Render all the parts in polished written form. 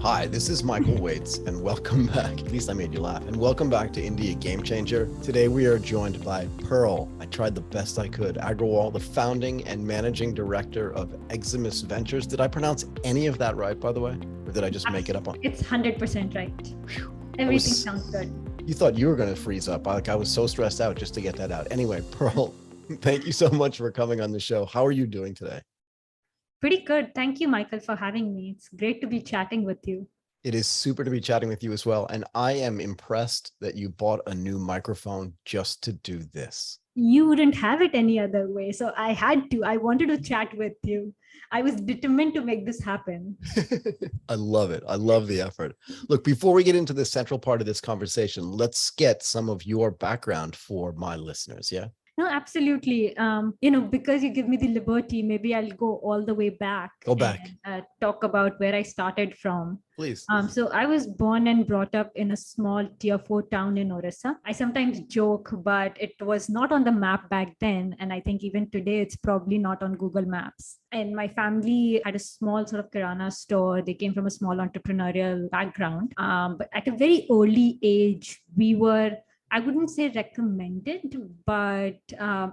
Hi, this is Michael Waits, and welcome back. At least I made you laugh. And welcome back to India Game Changer. Today we are joined by Pearl. I tried the best I could. Agarwal, the founding and managing director of Eximus Ventures. Did I pronounce any of that right, by the way? Or did I just make it up on? It's 100% right. Whew. Everything sounds good. You thought you were going to freeze up. I was so stressed out just to get that out. Anyway, Pearl, thank you so much for coming on the show. How are you doing today? Pretty good. Thank you, Michael, for having me. It's great to be chatting with you. It is super to be chatting with you as well. And I am impressed that you bought a new microphone just to do this. You wouldn't have it any other way. So I had to. I wanted to chat with you. I was determined to make this happen. I love it. I love the effort. Look, before we get into the central part of this conversation, let's get some of your background for my listeners. Yeah. No, absolutely. Because you give me the liberty, maybe I'll go all the way back. Go back. And talk about where I started from. Please. So I was born and brought up in a small tier 4 town in Orissa. I sometimes joke, but it was not on the map back then. And I think even today, it's probably not on Google Maps. And my family had a small sort of kirana store. They came from a small entrepreneurial background. But at a very early age, we were, I wouldn't say recommended, but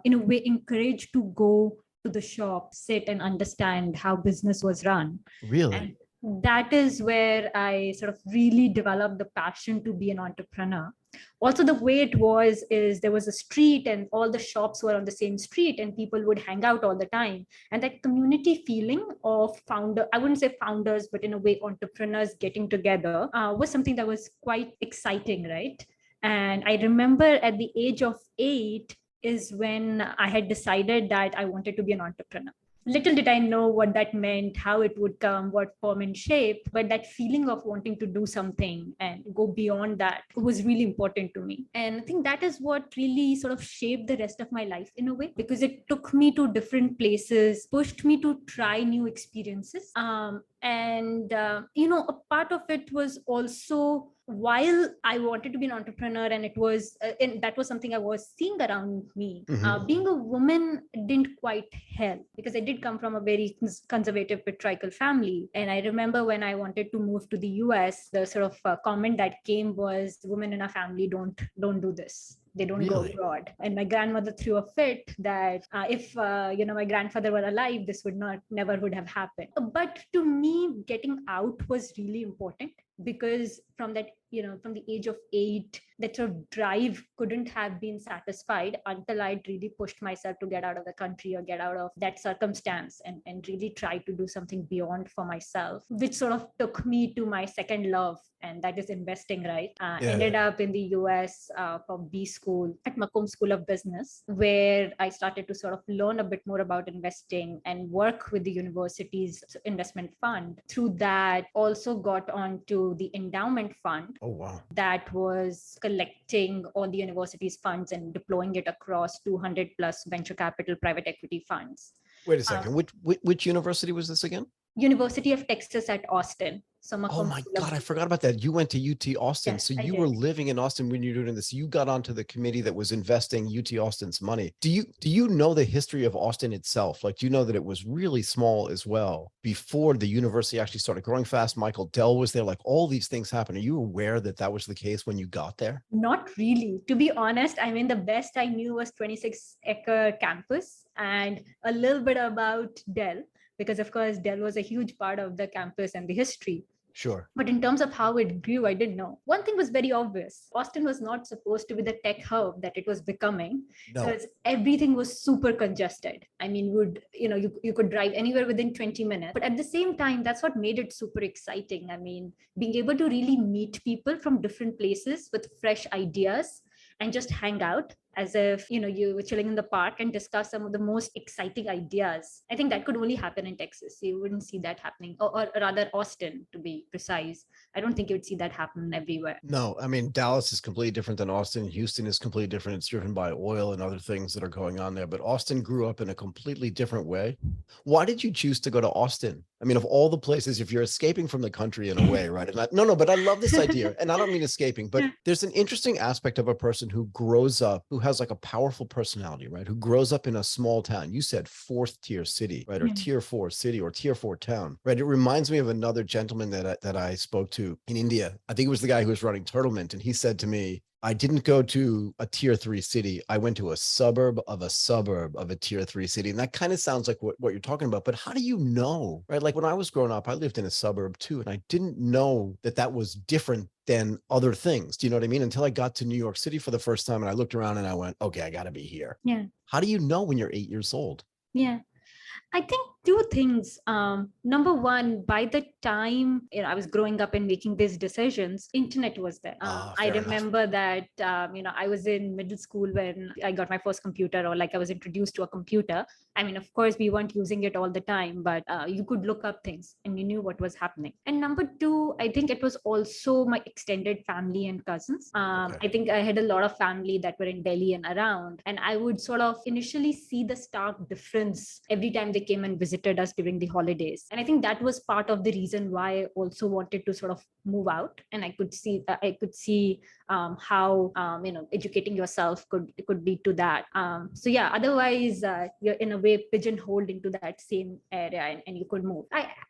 in a way encouraged to go to the shop, sit and understand how business was run. Really? And that is where I sort of really developed the passion to be an entrepreneur. Also, the way it was is there was a street and all the shops were on the same street and people would hang out all the time. And that community feeling of I wouldn't say founders, but in a way entrepreneurs getting together was something that was quite exciting, right? And I remember at the age of 8 is when I had decided that I wanted to be an entrepreneur. Little did I know what that meant, how it would come, what form and shape, but that feeling of wanting to do something and go beyond that was really important to me. And I think that is what really sort of shaped the rest of my life in a way, because it took me to different places, pushed me to try new experiences. A part of it was also while I wanted to be an entrepreneur, and it was and that was something I was seeing around me. Being a woman didn't quite help because I did come from a very conservative patriarchal family. And I remember when I wanted to move to the US, the sort of comment that came was, "Women in our family don't do this. They don't Really? go abroad." And my grandmother threw a fit that if my grandfather were alive, this never would have happened. But to me, getting out was really important, because from the age of 8, that sort of drive couldn't have been satisfied until I'd really pushed myself to get out of the country or get out of that circumstance and really try to do something beyond for myself, which sort of took me to my second love, and that is investing, right? Ended up in the US for B school at Macomb School of Business, where I started to sort of learn a bit more about investing and work with the university's investment fund. Through that, also got onto the endowment fund. Oh, wow. That was collecting all the university's funds and deploying it across 200 plus venture capital private equity funds. Wait a second. Which university was this again? University of Texas at Austin. So oh my God, I forgot about that. You went to UT Austin. Yes, so you were living in Austin when you were doing this. You got onto the committee that was investing UT Austin's money. Do you know the history of Austin itself? Like, do you know that it was really small as well before the university actually started growing fast? Michael Dell was there, like all these things happened. Are you aware that that was the case when you got there? Not really. To be honest, I mean, the best I knew was 26-acre campus and a little bit about Dell, because of course, Dell was a huge part of the campus and the history. Sure. But in terms of how it grew, I didn't know. One thing was very obvious. Austin was not supposed to be the tech hub that it was becoming. No. Because everything was super congested. I mean, you could drive anywhere within 20 minutes. But at the same time, that's what made it super exciting. I mean, being able to really meet people from different places with fresh ideas and just hang out as if you were chilling in the park and discuss some of the most exciting ideas. I think that could only happen in Texas. You wouldn't see that happening, or rather Austin, to be precise. I don't think you would see that happen everywhere. No, I mean, Dallas is completely different than Austin. Houston is completely different. It's driven by oil and other things that are going on there. But Austin grew up in a completely different way. Why did you choose to go to Austin? I I mean, of all the places, if you're escaping from the country in a way, right? And no, but I love this idea. And I don't mean escaping, but Yeah. there's an interesting aspect of a person who grows up, who has like a powerful personality, right? Who grows up in a small town. You said fourth tier city, right? Or Yeah. tier four city or tier four town, right? It reminds me of another gentleman that I spoke to in India. I think it was the guy who was running Turtlemint. And he said to me, I didn't go to a tier three city. I went to a suburb of a tier three city. And that kind of sounds like what you're talking about. But how do you know, right? Like when I was growing up, I lived in a suburb too. And I didn't know that that was different than other things. Do you know what I mean? Until I got to New York City for the first time and I looked around and I went, okay, I got to be here. Yeah. How do you know when you're 8 years old? Yeah. I think two things. Number one, by the time I was growing up and making these decisions, internet was there. I Fair enough. remember that I was in middle school when I got my first computer, or like I was introduced to a computer. I mean, of course, we weren't using it all the time, but you could look up things and you knew what was happening. And number two, I think it was also my extended family and cousins. Okay. I think I had a lot of family that were in Delhi and around, and I would sort of initially see the stark difference every time they came and visited us during the holidays. And I think that was part of the reason why I also wanted to sort of move out. And I could see how educating yourself could lead to that. So yeah, otherwise you're in a way pigeonholed into that same area, and you could move.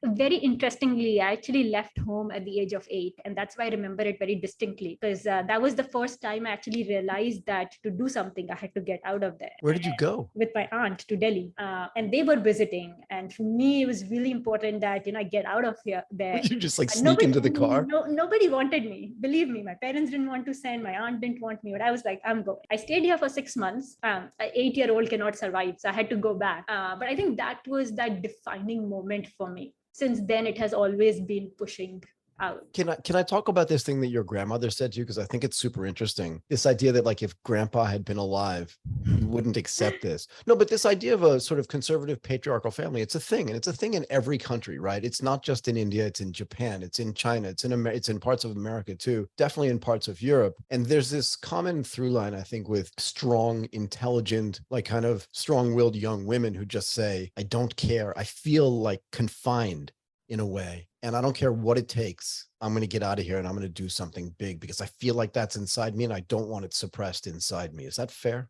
Very interestingly, I actually left home at the age of 8, and that's why I remember it very distinctly, because that was the first time I actually realized that to do something, I had to get out of there. Where did you go? With my aunt to Delhi, and they were visiting, and for me it was really important that I get out of there. You just like sneak into the car? Nobody wanted me. Believe me, my parents didn't want to send, my aunt didn't want me, but I was like, I'm going. I stayed here for 6 months. An 8-year-old cannot survive, so I had to go back. But I think that was that defining moment for me. Since then, it has always been pushing out. Can I talk about this thing that your grandmother said to you? Because I think it's super interesting. This idea that like if grandpa had been alive, you wouldn't accept this. No, but this idea of a sort of conservative patriarchal family, it's a thing. And it's a thing in every country, right? It's not just in India, it's in Japan, it's in China, it's in parts of America too, definitely in parts of Europe. And there's this common through line, I think, with strong, intelligent, like kind of strong-willed young women who just say, I don't care. I feel like confined in a way. And I don't care what it takes. I'm going to get out of here and I'm going to do something big because I feel like that's inside me and I don't want it suppressed inside me. Is that fair?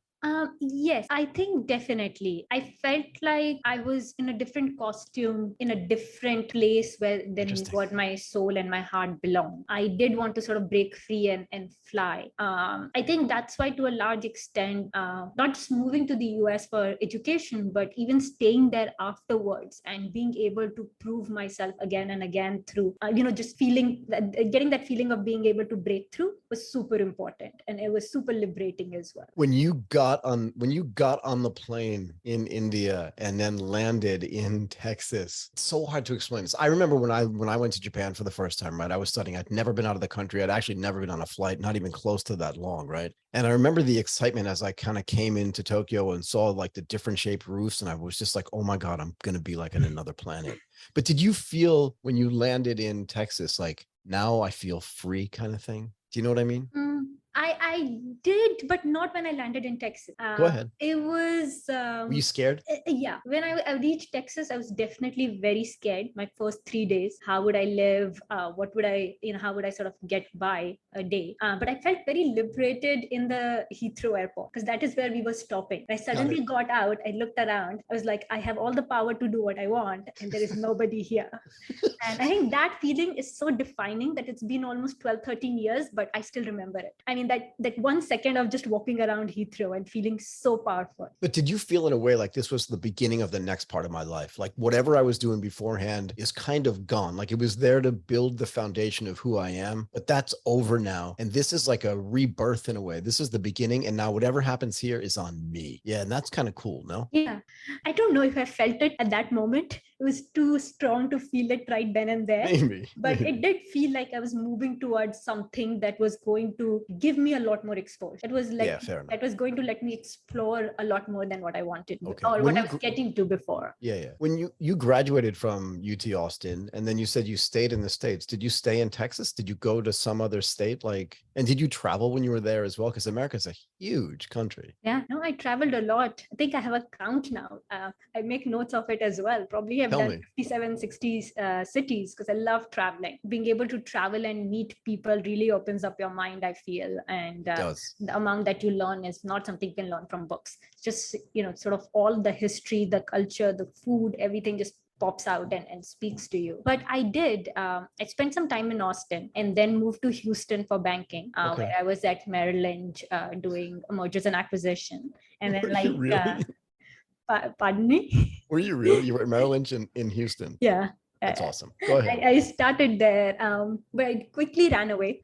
Yes, I think definitely. I felt like I was in a different costume, in a different place than what my soul and my heart belong. I did want to sort of break free and fly. I think that's why, to a large extent, not just moving to the US for education, but even staying there afterwards and being able to prove myself again and again through, just getting that feeling of being able to break through was super important. And it was super liberating as well. When you got on the plane in India and then landed in Texas, it's so hard to explain this. I remember when I went to Japan for the first time, right? I was studying. I'd never been out of the country. I'd actually never been on a flight, not even close to that long, right? And I remember the excitement as I kind of came into Tokyo and saw like the different shaped roofs, and I was just like, oh my God, I'm gonna be like on another planet. But did you feel when you landed in Texas, like, now I feel free kind of thing? Do you know what I mean? I did, but not when I landed in Texas. Go ahead. It was. Were you scared? Yeah. When I reached Texas, I was definitely very scared. My first 3 days, how would I live? What would how would I sort of get by a day? But I felt very liberated in the Heathrow airport, because that is where we were stopping. I suddenly got out. I looked around. I was like, I have all the power to do what I want, and there is nobody here. And I think that feeling is so defining that it's been almost 12, 13 years, but I still remember it. I mean, that 1 second of just walking around Heathrow and feeling so powerful. But did you feel in a way like this was the beginning of the next part of my life? Like whatever I was doing beforehand is kind of gone. Like it was there to build the foundation of who I am, but that's over now. And this is like a rebirth in a way. This is the beginning. And now whatever happens here is on me. Yeah. And that's kind of cool, no? Yeah. I don't know if I felt it at that moment. It was too strong to feel it right then and there. But it did feel like I was moving towards something that was going to give me a lot more exposure. It was like that was going to let me explore a lot more than what I wanted or what I was getting to before. Yeah. When you graduated from UT Austin and then you said you stayed in the States, did you stay in Texas? Did you go to some other state? And did you travel when you were there as well? Because America's a huge country. Yeah, no, I traveled a lot. I think I have a count now. I make notes of it as well. Probably have Tell done me. 57, 60 cities because I love traveling. Being able to travel and meet people really opens up your mind, I feel. And It does. the amount that you learn is not something you can learn from books. It's just, sort of all the history, the culture, the food, everything just pops out and speaks to you. But I spent some time in Austin and then moved to Houston for banking, Okay. where I was at Merrill Lynch doing mergers and acquisition. And then Were you really? pardon me? Were you really? You were at Merrill Lynch in Houston. Yeah. That's awesome. Go ahead. I started there, but I quickly ran away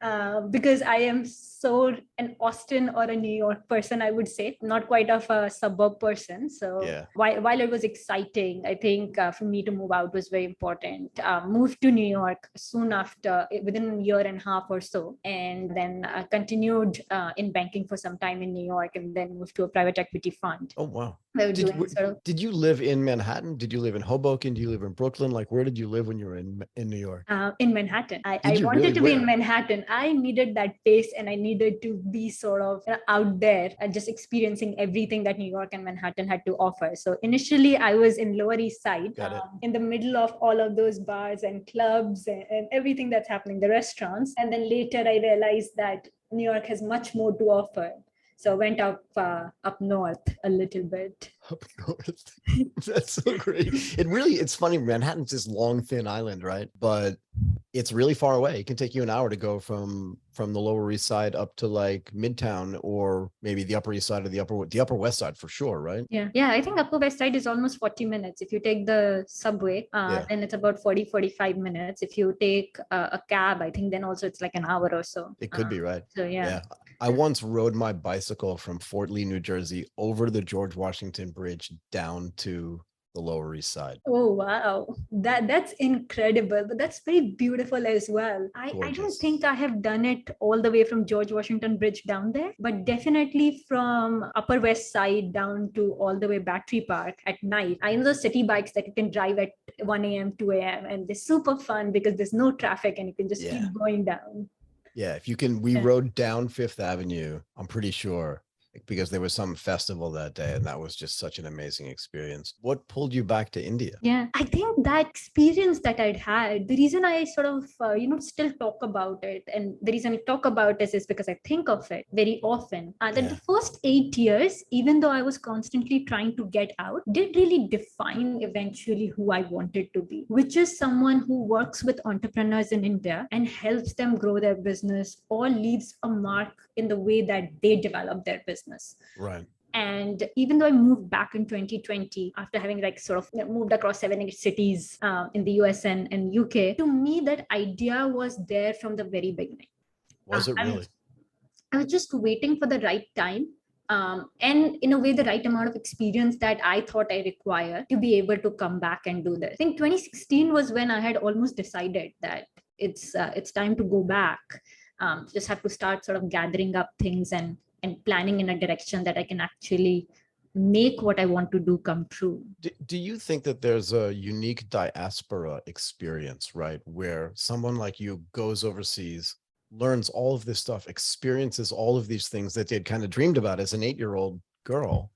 because I am so an Austin or a New York person, I would say, not quite of a suburb person. So Yeah. while it was exciting, I think for me to move out was very important. Moved to New York soon after, within a year and a half or so, and then continued in banking for some time in New York, and then moved to a private equity fund. Oh, wow. We were Did, doing sort of did you live in Manhattan? Did you live in Hoboken? Do you live in Brooklyn? Like, where did you live when you were in New York? in Manhattan. I Did you wanted really? to be in Where? Manhattan. I needed that pace and I needed to be sort of out there and just experiencing everything that New York and Manhattan had to offer. So initially I was in Lower East Side, Got it. in the middle of all of those bars and clubs and everything that's happening, the restaurants. And then later I realized that New York has much more to offer. So I went up north a little bit. Up north. That's so great. It's funny. Manhattan's this long, thin island, right? But it's really far away. It can take you an hour to go from the Lower East Side up to like Midtown, or maybe the Upper East Side or the Upper West Side for sure, right? Yeah. I think Upper West Side is almost 40 minutes. If you take the subway, then it's about 45 minutes. If you take a cab, I think then also it's like an hour or so. It could be, right? So yeah. I once rode my bicycle from Fort Lee, New Jersey, over the George Washington Bridge down to the Lower East Side. Oh wow, that's incredible, but that's very beautiful as well. I don't Gorgeous. think I have done it all the way from George Washington Bridge down there, but definitely from Upper West Side down to all the way Battery Park at night. I know the city bikes that you can drive at 1 a.m., 2 a.m. and they're super fun because there's no traffic and you can just keep going down. Yeah, if you can, we rode down Fifth Avenue, I'm pretty sure, because there was some festival that day, and that was just such an amazing experience. What pulled you back to India? Yeah, I think that experience that I'd had, the reason I sort of, still talk about it, and the reason I talk about this is because I think of it very often, that the first 8 years, even though I was constantly trying to get out, did really define eventually who I wanted to be, which is someone who works with entrepreneurs in India and helps them grow their business or leaves a mark in the way that they develop their business. Right. And even though I moved back in 2020, after having like sort of moved across 7-8 cities in the US and UK, to me, that idea was there from the very beginning. Was it really? I was just waiting for the right time. And in a way, the right amount of experience that I thought I required to be able to come back and do this. I think 2016 was when I had almost decided that it's time to go back. Just have to start sort of gathering up things and planning in a direction that I can actually make what I want to do come true. Do you think that there's a unique diaspora experience, right? Where someone like you goes overseas, learns all of this stuff, experiences all of these things that they'd kind of dreamed about as an 8-year-old girl,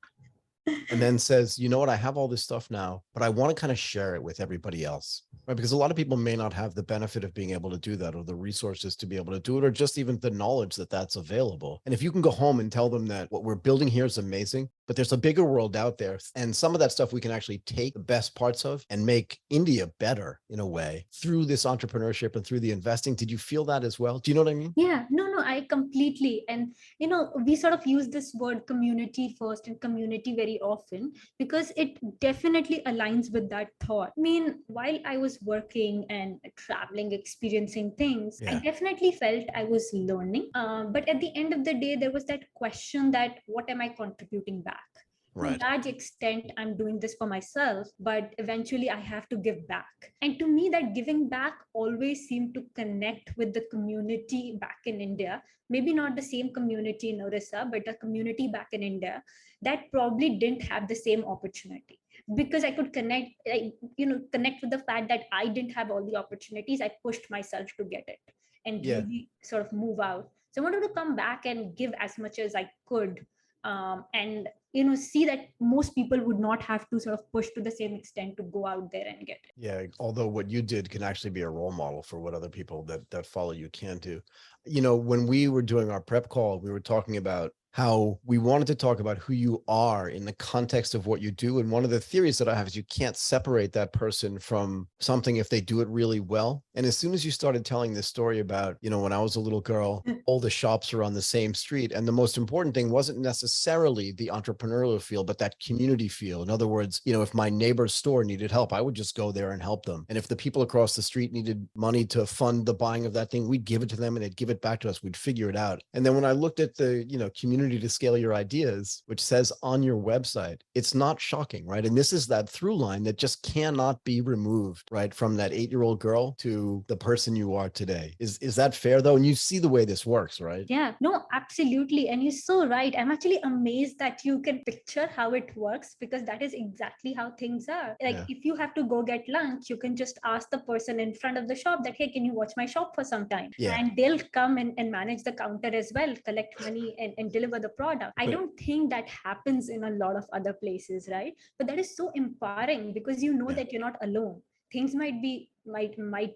and then says, you know what, I have all this stuff now, but I want to kind of share it with everybody else, right? Because a lot of people may not have the benefit of being able to do that, or the resources to be able to do it, or just even the knowledge that that's available. And if you can go home and tell them that what we're building here is amazing, but there's a bigger world out there, and some of that stuff we can actually take the best parts of and make India better in a way through this entrepreneurship and through the investing. Did you feel that as well? Do you know what I mean? Yeah, no, I completely. And, we sort of use this word community first and community very often because it definitely aligns with that thought. I mean, while I was working and traveling, experiencing things, I definitely felt I was learning. But at the end of the day, there was that question that what am I contributing back? Right. To a large extent, I'm doing this for myself, but eventually I have to give back. And to me, that giving back always seemed to connect with the community back in India. Maybe not the same community in Orissa, but a community back in India that probably didn't have the same opportunity. Because I could connect with the fact that I didn't have all the opportunities. I pushed myself to get it and really sort of move out. So I wanted to come back and give as much as I could and see that most people would not have to sort of push to the same extent to go out there and get it. Yeah, although what you did can actually be a role model for what other people that follow you can do. When we were doing our prep call, we were talking about how we wanted to talk about who you are in the context of what you do. And one of the theories that I have is you can't separate that person from something if they do it really well. And as soon as you started telling this story about, when I was a little girl, all the shops are on the same street. And the most important thing wasn't necessarily the entrepreneurial feel, but that community feel. In other words, if my neighbor's store needed help, I would just go there and help them. And if the people across the street needed money to fund the buying of that thing, we'd give it to them and they'd give it back to us. We'd figure it out. And then when I looked at the, community to scale your ideas, which says on your website, it's not shocking, right? And this is that through line that just cannot be removed, right? From that 8-year-old girl to the person you are today. Is that fair though? And you see the way this works, right? Yeah, no, absolutely. And you're so right. I'm actually amazed that you can picture how it works, because that is exactly how things are. Like, if you have to go get lunch, you can just ask the person in front of the shop that, hey, can you watch my shop for some time? Yeah. And they'll come and manage the counter as well, collect money and deliver the product. I don't think that happens in a lot of other places, right? But that is so empowering, because that you're not alone. Things might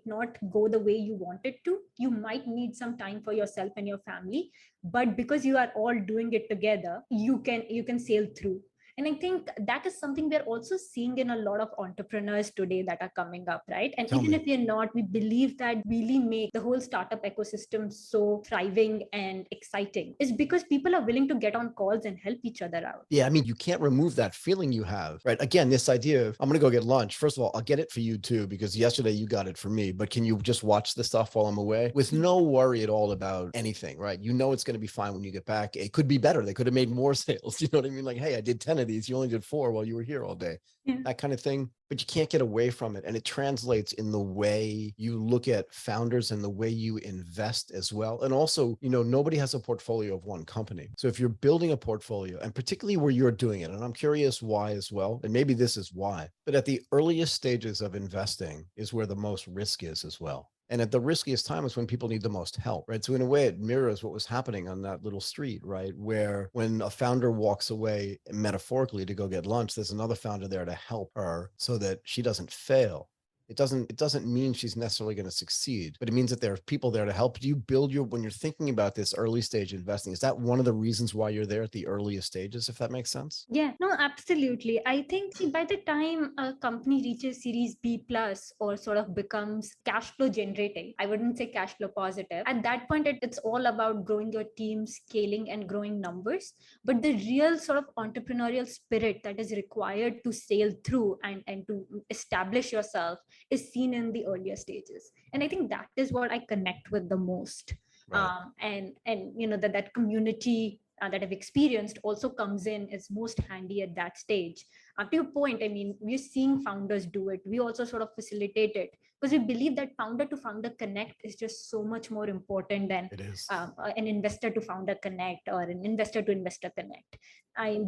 not go the way you want it to. You might need some time for yourself and your family, but because you are all doing it together, you can sail through. And I think that is something we're also seeing in a lot of entrepreneurs today that are coming up, right? And even if we're not, we believe that really make the whole startup ecosystem so thriving and exciting is because people are willing to get on calls and help each other out. Yeah, I mean, you can't remove that feeling you have, right? Again, this idea of, I'm going to go get lunch. First of all, I'll get it for you too, because yesterday you got it for me, but can you just watch the stuff while I'm away with no worry at all about anything, right? It's going to be fine when you get back. It could be better. They could have made more sales. You know what I mean? Like, hey, I did 10 of these. You only did 4 while you were here all day. That kind of thing. But you can't get away from it. And it translates in the way you look at founders and the way you invest as well. And also, nobody has a portfolio of one company. So if you're building a portfolio, and particularly where you're doing it, and I'm curious why as well, and maybe this is why, but at the earliest stages of investing is where the most risk is as well. And at the riskiest time is when people need the most help, right? So in a way, it mirrors what was happening on that little street, right? Where when a founder walks away metaphorically to go get lunch, there's another founder there to help her so that she doesn't fail. It doesn't mean she's necessarily going to succeed, but it means that there are people there to help you build when you're thinking about this early stage investing, is that one of the reasons why you're there at the earliest stages, if that makes sense? Yeah, no, absolutely. I think by the time a company reaches Series B plus or sort of becomes cash flow generating, I wouldn't say cash flow positive. At that point, it's all about growing your team, scaling and growing numbers. But the real sort of entrepreneurial spirit that is required to sail through and to establish yourself is seen in the earlier stages. And I think that is what I connect with the most. Right. And that community that I've experienced also comes in is most handy at that stage. To your point, I mean, we're seeing founders do it. We also sort of facilitate it because we believe that founder to founder connect is just so much more important than It is. an investor to founder connect or an investor to investor connect.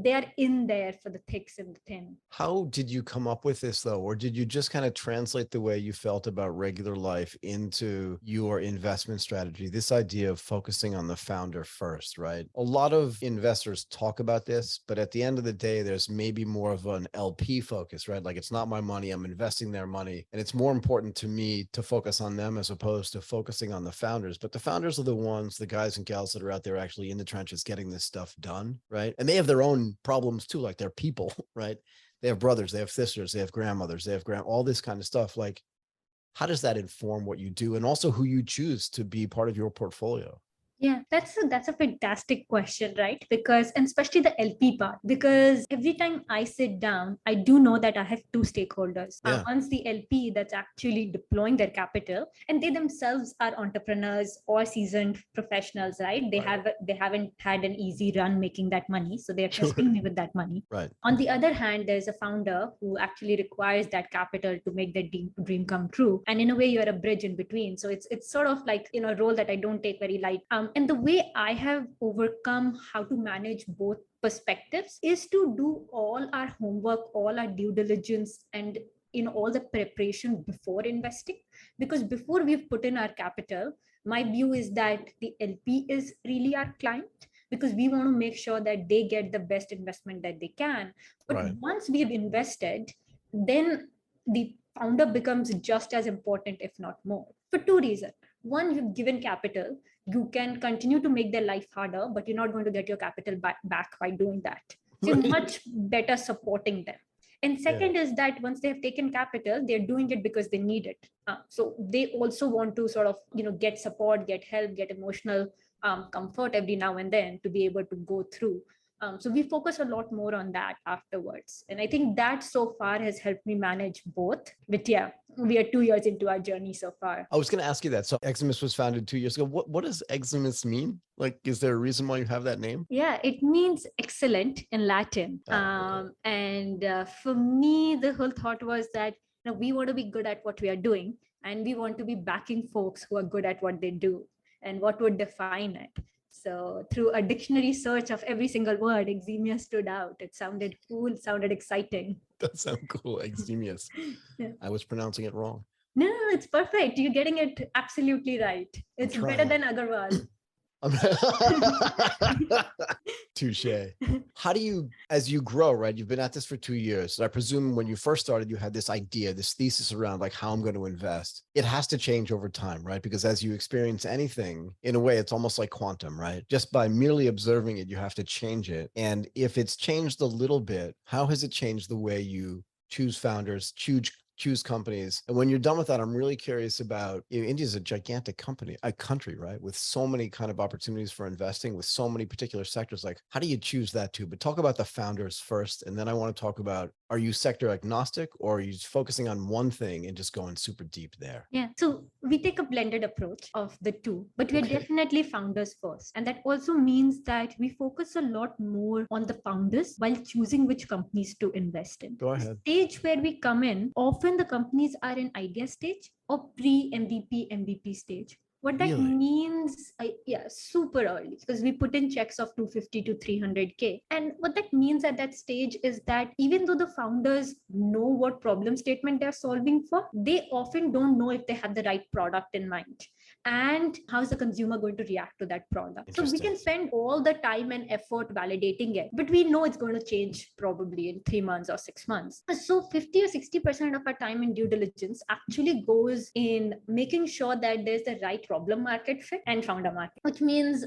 They're in there for the thicks and the thin. How did you come up with this though? Or did you just kind of translate the way you felt about regular life into your investment strategy? This idea of focusing on the founder first, right? A lot of investors talk about this, but at the end of the day, there's maybe more of an LP focus, right? Like, it's not my money, I'm investing their money. And it's more important to me to focus on them as opposed to focusing on the founders. But the founders are the ones, the guys and gals that are out there actually in the trenches getting this stuff done, right? And they have their own problems too, like they're people, right? They have brothers, they have sisters, they have grandmothers, they have all this kind of stuff. Like, how does that inform what you do and also who you choose to be part of your portfolio? Yeah, that's a fantastic question, right? Because, and especially the LP part, because every time I sit down, I do know that I have two stakeholders. Yeah. One's the LP that's actually deploying their capital, and they themselves are entrepreneurs or seasoned professionals, right? They haven't had an easy run making that money, so they're trusting me with that money. Right. On the other hand, there's a founder who actually requires that capital to make their dream come true, and in a way, you're a bridge in between. So it's sort of like a role that I don't take very light. And the way I have overcome how to manage both perspectives is to do all our homework, all our due diligence, and all the preparation before investing. Because before we've put in our capital, my view is that the LP is really our client. because we want to make sure that they get the best investment that they can. But Right. once we have invested, then the founder becomes just as important, if not more, for two reasons. One, you've given capital, you can continue to make their life harder, but you're not going to get your capital back by doing that. So you're much better supporting them. And second is that once they have taken capital, they're doing it because they need it. So they also want to sort of, get support, get help, get emotional comfort every now and then to be able to go through. So we focus a lot more on that afterwards. And I think that so far has helped me manage both. But yeah, we are 2 years into our journey so far. I was going to ask you that. So Eximus was founded 2 years ago. What does Eximus mean? Like, is there a reason why you have that name? Yeah, it means excellent in Latin. Okay. And for me, the whole thought was that we want to be good at what we are doing, and we want to be backing folks who are good at what they do. And what would define it? So through a dictionary search of every single word, Eximia stood out. It sounded cool, sounded exciting. That sounds cool. Eximius. Yeah. I was pronouncing it wrong. No, it's perfect. You're getting it absolutely right. It's better than Agarwal. Touche. How do you, as you grow, right? You've been at this for 2 years. So I presume when you first started, you had this idea, this thesis around like how I'm going to invest. It has to change over time, right? Because as you experience anything, in a way, it's almost like quantum, right? Just by merely observing it, you have to change it. And if it's changed a little bit, how has it changed the way you choose founders, choose companies? And when you're done with that, I'm really curious about, India is a gigantic country, right? With so many kind of opportunities for investing, with so many particular sectors. Like, how do you choose that too? But talk about the founders first. And then I want to talk about, are you sector agnostic, or are you focusing on one thing and just going super deep there? Yeah. So we take a blended approach of the two, but we're definitely founders first. And that also means that we focus a lot more on the founders while choosing which companies to invest in. Go ahead. The stage where we come in, often the companies are in idea stage or pre-MVP, MVP stage. What that means, super early, because we put in checks of 250 to 300K. And what that means at that stage is that even though the founders know what problem statement they're solving for, they often don't know if they have the right product in mind. And how's the consumer going to react to that product? So we can spend all the time and effort validating it, but we know it's going to change probably in 3 months or 6 months. So 50 or 60% of our time in due diligence actually goes in making sure that there's the right problem market fit and founder market, which means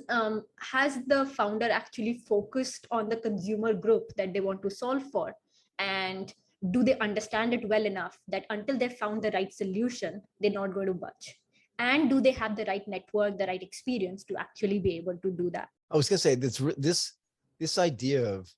has the founder actually focused on the consumer group that they want to solve for? And do they understand it well enough that until they found the right solution, they're not going to budge? And do they have the right network, the right experience to actually be able to do that? I was going to say this idea of,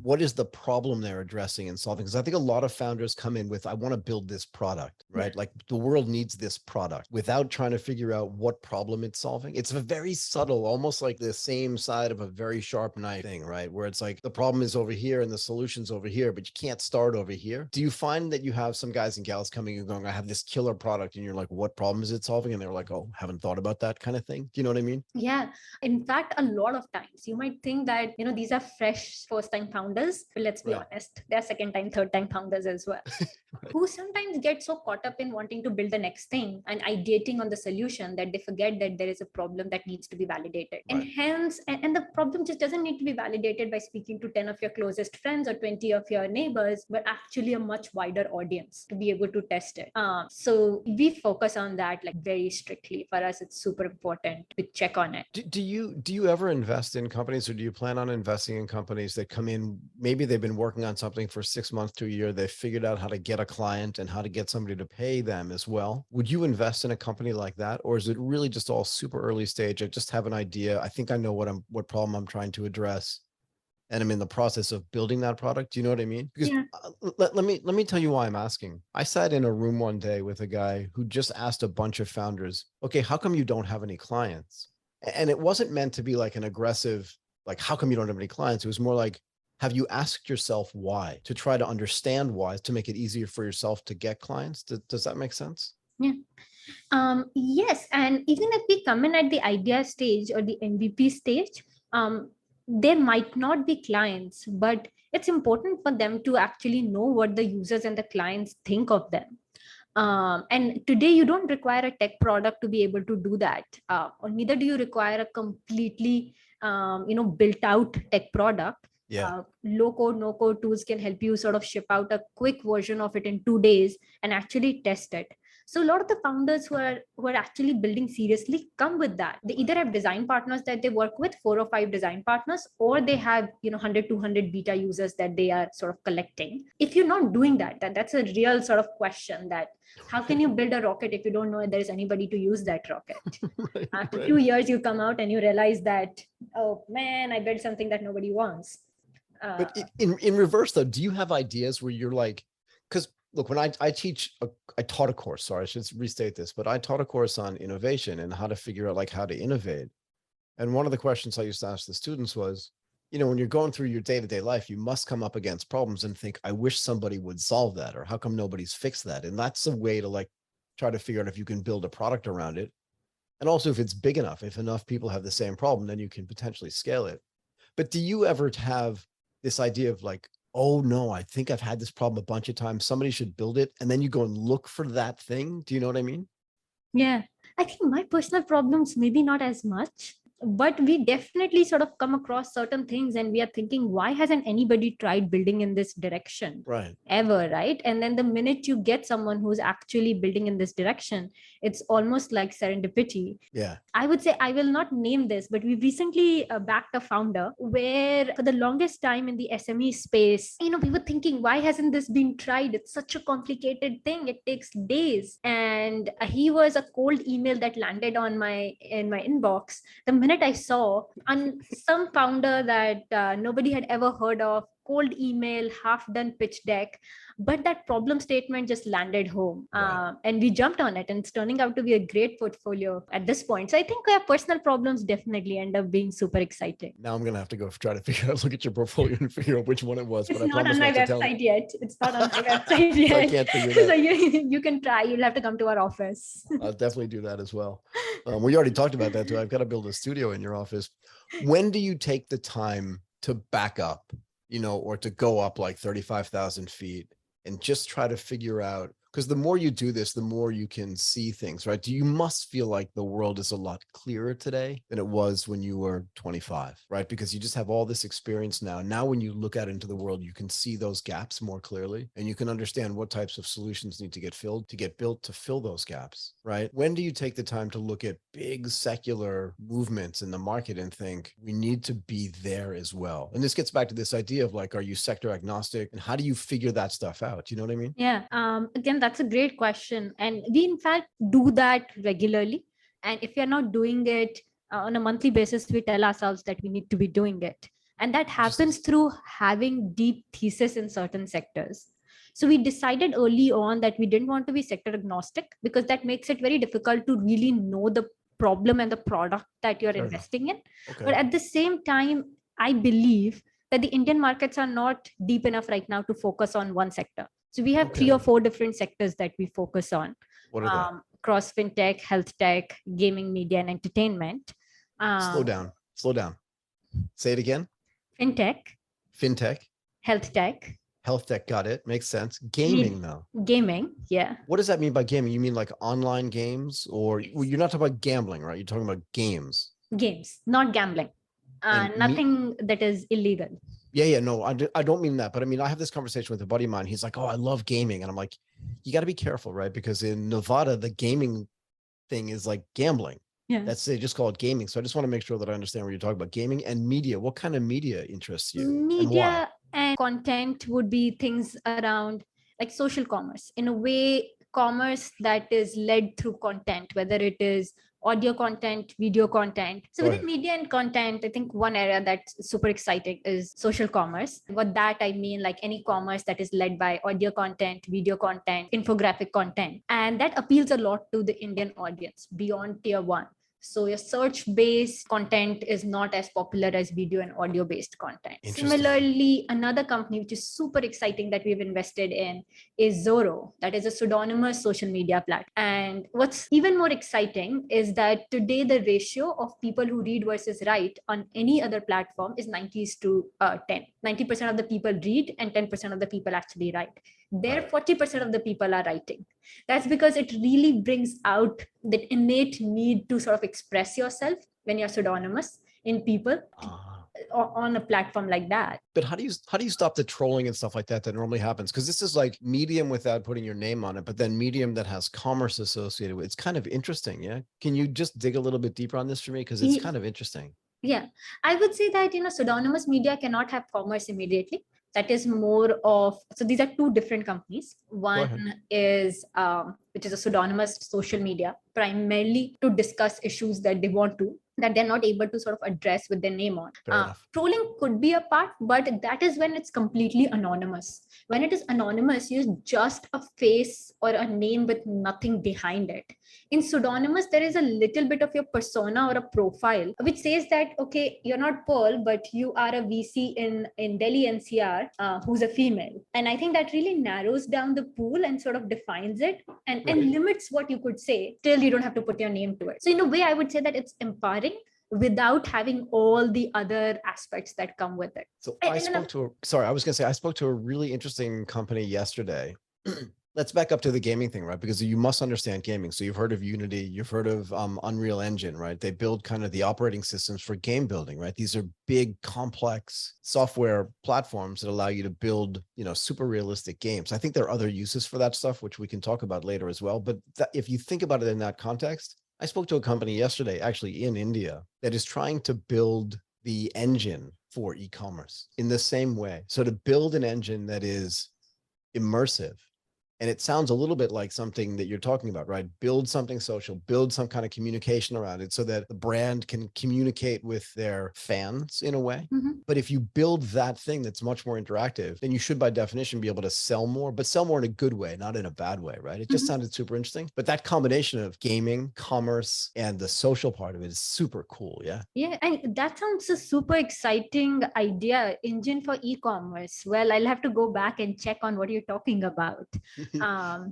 what is the problem they're addressing and solving? Because I think a lot of founders come in with, I want to build this product, right? Yeah. Like the world needs this product, without trying to figure out what problem it's solving. It's a very subtle, almost like the same side of a very sharp knife thing, right? Where it's like the problem is over here and the solution's over here, but you can't start over here. Do you find that you have some guys and gals coming and going, I have this killer product, and you're like, what problem is it solving? And they're like, oh, haven't thought about that kind of thing. Do you know what I mean? Yeah. In fact, a lot of times you might think that, these are fresh first-time founders, but let's be honest, they're second-time, third-time founders as well, who sometimes get so caught up in wanting to build the next thing and ideating on the solution that they forget that there is a problem that needs to be validated. And hence, and the problem just doesn't need to be validated by speaking to 10 of your closest friends or 20 of your neighbors, but actually a much wider audience to be able to test it. So we focus on that like very strictly. For us, it's super important to check on it. Do you ever invest in companies, or do you plan on investing in companies that come in, maybe they've been working on something for 6 months to a year, they figured out how to get a client and how to get somebody to pay them as well? Would you invest in a company like that? Or is it really just all super early stage? I just have an idea. I think I know what problem I'm trying to address, and I'm in the process of building that product. Do you know what I mean? Because let me tell you why I'm asking. I sat in a room one day with a guy who just asked a bunch of founders, okay, how come you don't have any clients? And it wasn't meant to be like an aggressive, like, how come you don't have any clients? It was more like, have you asked yourself why, to try to understand why, to make it easier for yourself to get clients? Does that make sense? Yeah. Yes. And even if we come in at the idea stage or the MVP stage, there might not be clients, but it's important for them to actually know what the users and the clients think of them. And today you don't require a tech product to be able to do that, or neither do you require a completely built out tech product. Yeah. Low code, no code tools can help you sort of ship out a quick version of it in 2 days and actually test it. So a lot of the founders who are actually building seriously come with that. They either have design partners that they work with, 4 or 5 design partners, or they have 100, 200 beta users that they are sort of collecting. If you're not doing that's a real sort of question, that how can you build a rocket if you don't know if there's anybody to use that rocket? Right, After right. 2 years, you come out and you realize that, oh man, I built something that nobody wants. But in reverse though, do you have ideas where you're like, because look, when I taught a course, sorry, I should restate this, but I taught a course on innovation and how to figure out like how to innovate. And one of the questions I used to ask the students was, when you're going through your day-to-day life, you must come up against problems and think, I wish somebody would solve that, or how come nobody's fixed that? And that's a way to like try to figure out if you can build a product around it. And also if it's big enough, if enough people have the same problem, then you can potentially scale it. But do you ever have this idea of like, oh no, I think I've had this problem a bunch of times, somebody should build it, and then you go and look for that thing? Do you know what I mean? Yeah, I think my personal problems, maybe not as much, but we definitely sort of come across certain things and we are thinking, why hasn't anybody tried building in this direction Right. ever, right? And then the minute you get someone who's actually building in this direction, it's almost like serendipity. Yeah. I would say, I will not name this, but we recently backed a founder where for the longest time in the SME space, we were thinking, why hasn't this been tried? It's such a complicated thing. It takes days. And he was a cold email that landed in my inbox. The minute I saw on some founder that nobody had ever heard of, cold email, half done pitch deck, but that problem statement just landed home. Right. And we jumped on it, and it's turning out to be a great portfolio at this point. So I think our personal problems definitely end up being super exciting. Now I'm gonna have to go try to figure out, look at your portfolio and figure out which one it was. It's But I not promise on my not to tell. website yet. It's not on my website So I yet. can't figure it So out. you can try. You'll have to come to our office. I'll definitely do that as well. We already talked about that too. I've got to build a studio in your office. When do you take the time to back up, or to go up like 35,000 feet and just try to figure out, because the more you do this, the more you can see things, right? You must feel like the world is a lot clearer today than it was when you were 25, right? Because you just have all this experience now. Now, when you look out into the world, you can see those gaps more clearly, and you can understand what types of solutions need to get built to fill those gaps, right? When do you take the time to look at big secular movements in the market and think, we need to be there as well? And this gets back to this idea of like, are you sector agnostic, and how do you figure that stuff out? You know what I mean? Yeah. Again, that's a great question. And we, in fact, do that regularly. And if we are not doing it on a monthly basis, we tell ourselves that we need to be doing it. And that happens through having deep thesis in certain sectors. So we decided early on that we didn't want to be sector agnostic, because that makes it very difficult to really know the problem and the product that you're investing in. Okay. But at the same time, I believe that the Indian markets are not deep enough right now to focus on one sector. So we have 3 or 4 different sectors that we focus on. What are they? Cross fintech, health tech, gaming, media, and entertainment. Slow down. Say it again. Fintech, health tech. Got it. Makes sense. Gaming though. Gaming, yeah. What does that mean by gaming? You mean like online games, or you're not talking about gambling, right? You're talking about games. Games, not gambling. Nothing that is illegal. Yeah. No, I don't mean that. But I mean, I have this conversation with a buddy of mine. He's like, oh, I love gaming. And I'm like, you got to be careful, right? Because in Nevada, the gaming thing is like gambling. Yeah. They just call it gaming. So I just want to make sure that I understand what you're talking about. Gaming and media. What kind of media interests you? Media and content would be things around like social commerce. In a way, commerce that is led through content, whether it is audio content, video content. So within media and content, I think one area that's super exciting is social commerce. What that I mean, like any commerce that is led by audio content, video content, infographic content. And that appeals a lot to the Indian audience beyond tier 1. So your search-based content is not as popular as video and audio-based content. Similarly, another company which is super exciting that we've invested in is Zoro. That is a pseudonymous social media platform. And what's even more exciting is that today the ratio of people who read versus write on any other platform is 90:10. 90% of the people read and 10% of the people actually write. There, 40% of the people are writing. That's because it really brings out that innate need to sort of express yourself when you're pseudonymous. in people Ah. on a platform like that. But how do you stop the trolling and stuff like that that normally happens? Because this is like Medium without putting your name on it, but then Medium that has commerce associated with it. It's kind of interesting. Yeah. Can you just dig a little bit deeper on this for me? Because it's kind of interesting. Yeah, I would say that, pseudonymous media cannot have commerce immediately. That is more of, so these are two different companies. Go ahead. One is, which is a pseudonymous social media, primarily to discuss issues that they want to, that they're not able to sort of address with their name on. Fair enough. Trolling could be a part, but that is when it's completely anonymous. When it is anonymous, you use just a face or a name with nothing behind it. In pseudonymous, there is a little bit of your persona or a profile, which says that, okay, you're not Paul, but you are a VC in Delhi NCR who's a female. And I think that really narrows down the pool and sort of defines it and limits what you could say. Still, you don't have to put your name to it. So in a way, I would say that it's empowering without having all the other aspects that come with it. So I spoke to a really interesting company yesterday. Let's back up to the gaming thing, right? Because you must understand gaming. So you've heard of Unity, you've heard of Unreal Engine, right? They build kind of the operating systems for game building, right? These are big, complex software platforms that allow you to build, super realistic games. I think there are other uses for that stuff, which we can talk about later as well. But if you think about it in that context, I spoke to a company yesterday, actually in India, that is trying to build the engine for e-commerce in the same way. So to build an engine that is immersive, and it sounds a little bit like something that you're talking about, right? Build something social, build some kind of communication around it so that the brand can communicate with their fans in a way. Mm-hmm. But if you build that thing that's much more interactive, then you should by definition be able to sell more, but sell more in a good way, not in a bad way, right? It just sounded super interesting. But that combination of gaming, commerce, and the social part of it is super cool. Yeah. Yeah, and that sounds a super exciting idea, engine for e-commerce. Well, I'll have to go back and check on what you're talking about.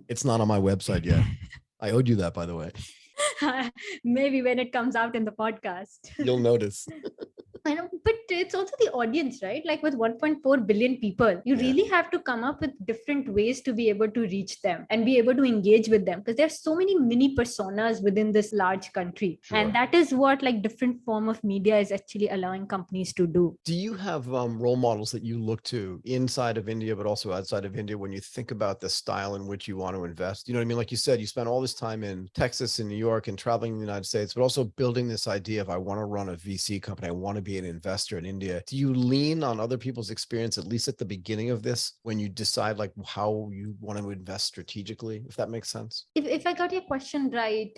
It's not on my website yet. I owed you that, by the way. Maybe when it comes out in the podcast. You'll notice. I know, but it's also the audience, right? Like with 1.4 billion people, you really have to come up with different ways to be able to reach them and be able to engage with them, because there's so many mini personas within this large country. Sure. And that is what like different form of media is actually allowing companies to do. Do you have role models that you look to inside of India, but also outside of India when you think about the style in which you want to invest? You know what I mean? Like you said, you spent all this time in Texas and New York and traveling in the United States, but also building this idea of I want to run a VC company. I want to be an investor in India. Do you lean on other people's experience, at least at the beginning of this, when you decide like how you want to invest strategically, if that makes sense? If I got your question right,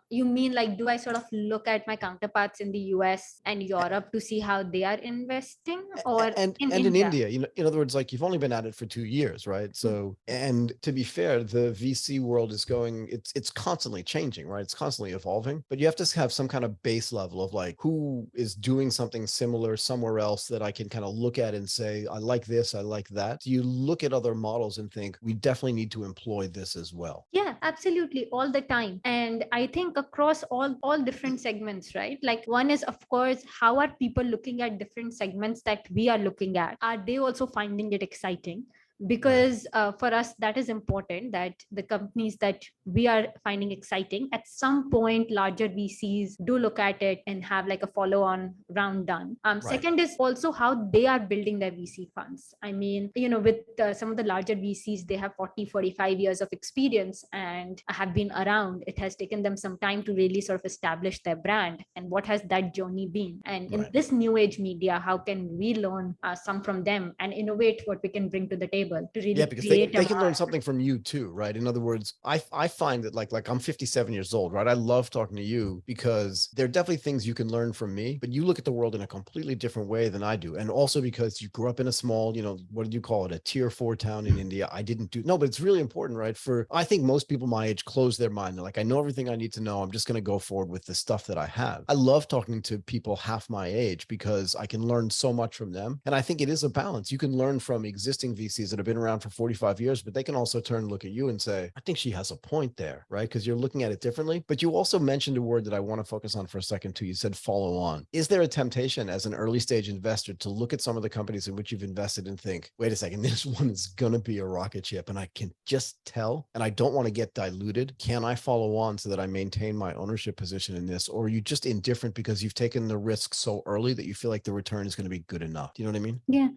you mean like, do I sort of look at my counterparts in the US and Europe to see how they are investing, or in India, in other words, like you've only been at it for 2 years, right? So, and to be fair, the VC world is going, it's constantly changing, right? It's constantly evolving, but you have to have some kind of base level of like, who is doing something similar somewhere else that I can kind of look at and say, I like this, I like that. Do you look at other models and think we definitely need to employ this as well? Yeah, absolutely, all the time. And I think across all different segments, right? Like one is, of course, how are people looking at different segments that we are looking at? Are they also finding it exciting? Because for us, that is important, that the companies that we are finding exciting, at some point, larger VCs do look at it and have like a follow-on round done. Second is also how they are building their VC funds. I mean, with some of the larger VCs, they have 40, 45 years of experience and have been around. It has taken them some time to really sort of establish their brand. And what has that journey been? And in this new age media, how can we learn some from them and innovate what we can bring to the table? To really because they can learn something from you too, right? In other words, I find that like I'm 57 years old, right? I love talking to you because there are definitely things you can learn from me, but you look at the world in a completely different way than I do. And also because you grew up in a small, what did you call it? A tier 4 town in India. I didn't do, no, but it's really important, right? I think most people my age close their mind. They're like, I know everything I need to know. I'm just going to go forward with the stuff that I have. I love talking to people half my age because I can learn so much from them. And I think it is a balance. You can learn from existing VCs that have been around for 45 years, but they can also turn and look at you and say, I think she has a point there, right? Because you're looking at it differently. But you also mentioned a word that I want to focus on for a second too. You said follow on. Is there a temptation as an early stage investor to look at some of the companies in which you've invested and think, wait a second, this one is going to be a rocket ship and I can just tell, and I don't want to get diluted. Can I follow on so that I maintain my ownership position in this? Or are you just indifferent because you've taken the risk so early that you feel like the return is going to be good enough? Do you know what I mean? Yeah.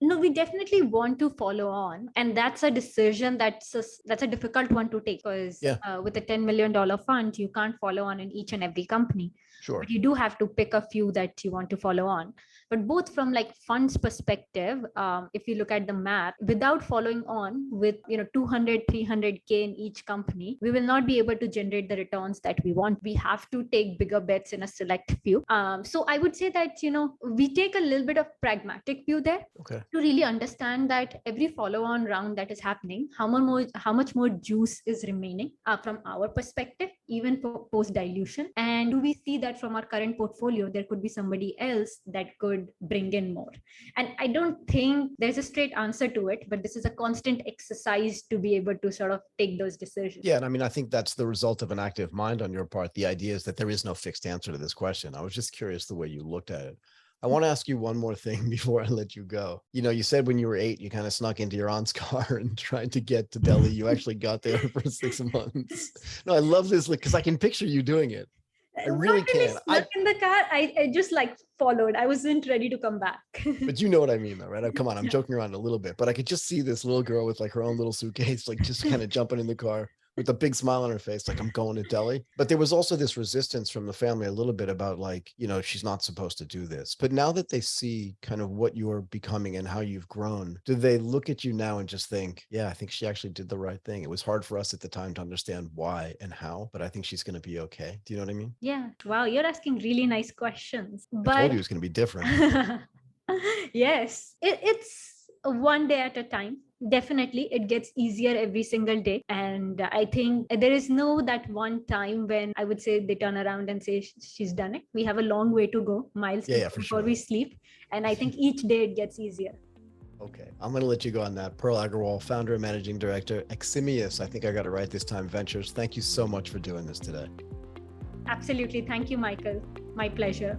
No, we definitely want to follow on, and that's a decision that's a difficult one to take, because Yeah, with a $10 million fund, you can't follow on in each and every company. sure. But you do have to pick a few that you want to follow on. But both from like funds perspective, if you look at the map, without following on with 200, 300K in each company, we will not be able to generate the returns that we want. We have to take bigger bets in a select few. So I would say that we take a little bit of pragmatic view there, Okay. to really understand that every follow-on round that is happening, how much more juice is remaining from our perspective, even for post dilution, and do we see that from our current portfolio there could be somebody else that could bring in more. And I don't think there's a straight answer to it, but this is a constant exercise to be able to sort of take those decisions. Yeah. And I mean, I think that's the result of an active mind on your part. The idea is that there is no fixed answer to this question. I was just curious the way you looked at it. I want to ask you one more thing before I let you go. You said when you were 8, you kind of snuck into your aunt's car and tried to get to Delhi. You actually got there for 6 months. No, I love this because I can picture you doing it. I really Not really can. stuck in the car. I just like followed. I wasn't ready to come back. But you know what I mean, though, right? Come on, I'm Yeah. joking around a little bit, but I could just see this little girl with like her own little suitcase, like just kind of jumping in the car with a big smile on her face, like I'm going to Delhi. But there was also this resistance from the family a little bit about like, she's not supposed to do this. But now that they see kind of what you're becoming and how you've grown, do they look at you now and just think, yeah, I think she actually did the right thing. It was hard for us at the time to understand why and how, but I think she's going to be okay. Do you know what I mean? Yeah. Wow, you're asking really nice questions. I told But you it was going to be different. yes, it's one day at a time. Definitely it gets easier every single day, and I think there is no that one time when I would say they turn around and say she's done it. We have a long way to go, miles to Yeah, go for before sure. we sleep, and I think each day it gets easier. Okay, I'm going to let you go on that. Pearl Agarwal, founder and managing director, Eximius, I think I got it right this time, Ventures. Thank you so much for doing this today. Absolutely. Thank you, Michael. My pleasure.